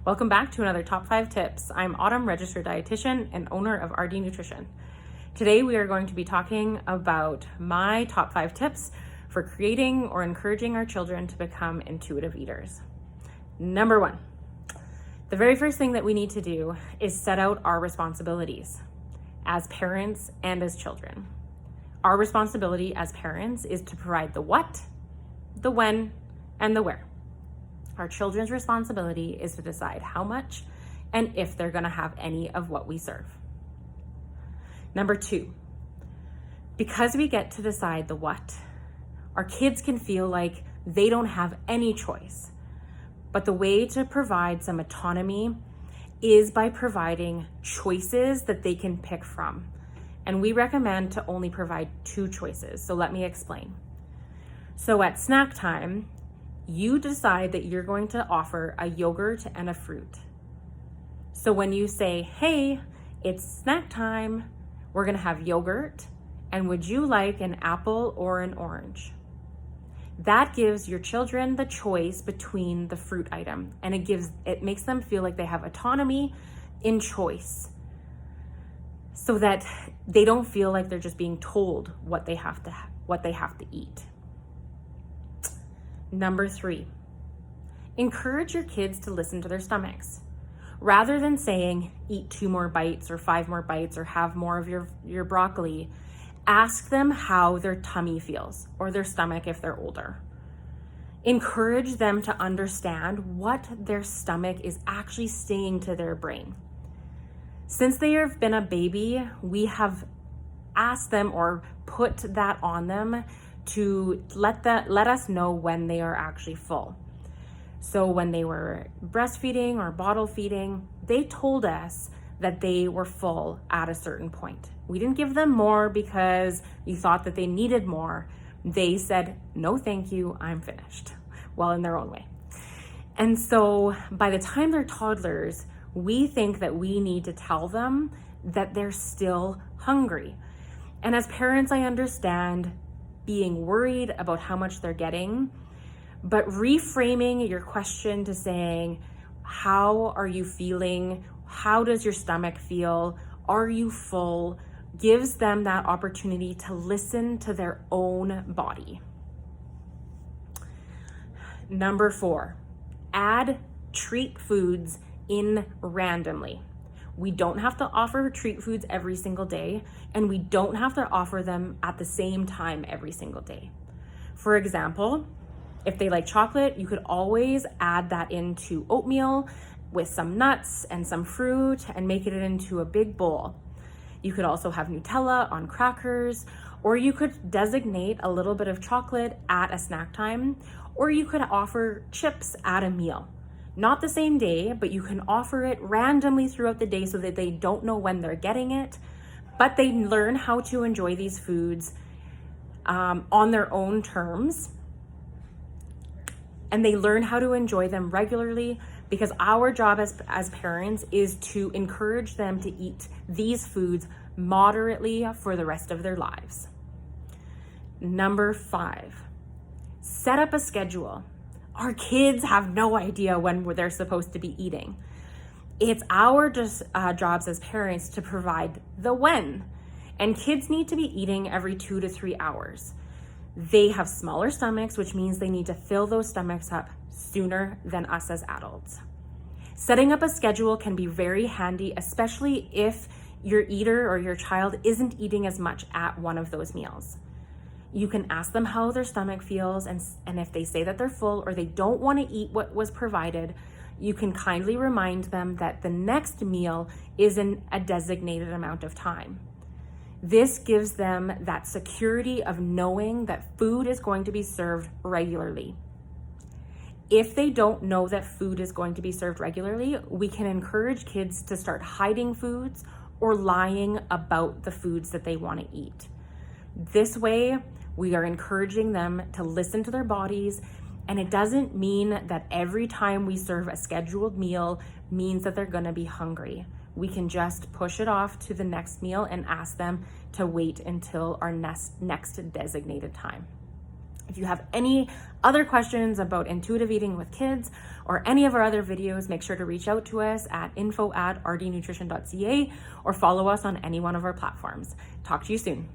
Welcome back to another Top 5 Tips. I'm Autumn, registered dietitian and owner of RD Nutrition. Today we are going to be talking about my top 5 tips for creating or encouraging our children to become intuitive eaters. Number 1, the very first thing that we need to do is set out our responsibilities as parents and as children. Our responsibility as parents is to provide the what, the when, and the where. Our children's responsibility is to decide how much and if they're going to have any of what we serve. Number 2, because we get to decide the what, our kids can feel like they don't have any choice. But the way to provide some autonomy is by providing choices that they can pick from. And we recommend to only provide 2 choices. So let me explain. So at snack time, you decide that you're going to offer a yogurt and a fruit. So when you say, hey, it's snack time, we're gonna have yogurt, and would you like an apple or an orange? That gives your children the choice between the fruit item, and it makes them feel like they have autonomy in choice, so that they don't feel like they're just being told what they have to eat. Number 3, encourage your kids to listen to their stomachs. Rather than saying, eat 2 more bites or 5 more bites or have more of your broccoli, ask them how their tummy feels or their stomach if they're older. Encourage them to understand what their stomach is actually saying to their brain. Since they have been a baby, we have asked them or put that on them to let us know when they are actually full. So when they were breastfeeding or bottle feeding, they told us that they were full at a certain point. We didn't give them more because we thought that they needed more. They said, no, thank you, I'm finished. Well, in their own way. And so by the time they're toddlers, we think that we need to tell them that they're still hungry. And as parents, I understand being worried about how much they're getting, but reframing your question to saying, how are you feeling? How does your stomach feel? Are you full? Gives them that opportunity to listen to their own body. Number 4, add treat foods in randomly. We don't have to offer treat foods every single day, and we don't have to offer them at the same time every single day. For example, if they like chocolate, you could always add that into oatmeal with some nuts and some fruit and make it into a big bowl. You could also have Nutella on crackers, or you could designate a little bit of chocolate at a snack time, or you could offer chips at a meal. Not the same day, but you can offer it randomly throughout the day so that they don't know when they're getting it, but they learn how to enjoy these foods on their own terms. And they learn how to enjoy them regularly, because our job as parents is to encourage them to eat these foods moderately for the rest of their lives. Number 5, set up a schedule. Our kids have no idea when they're supposed to be eating. It's our jobs as parents to provide the when. And kids need to be eating every 2 to 3 hours. They have smaller stomachs, which means they need to fill those stomachs up sooner than us as adults. Setting up a schedule can be very handy, especially if your eater or your child isn't eating as much at one of those meals. You can ask them how their stomach feels, and if they say that they're full or they don't want to eat what was provided, you can kindly remind them that the next meal is in a designated amount of time. This gives them that security of knowing that food is going to be served regularly. If they don't know that food is going to be served regularly, we can encourage kids to start hiding foods or lying about the foods that they want to eat. This way, we are encouraging them to listen to their bodies, and it doesn't mean that every time we serve a scheduled meal means that they're going to be hungry. We can just push it off to the next meal and ask them to wait until our next designated time. If you have any other questions about intuitive eating with kids or any of our other videos, make sure to reach out to us at info@rdnutrition.ca or follow us on any one of our platforms. Talk to you soon.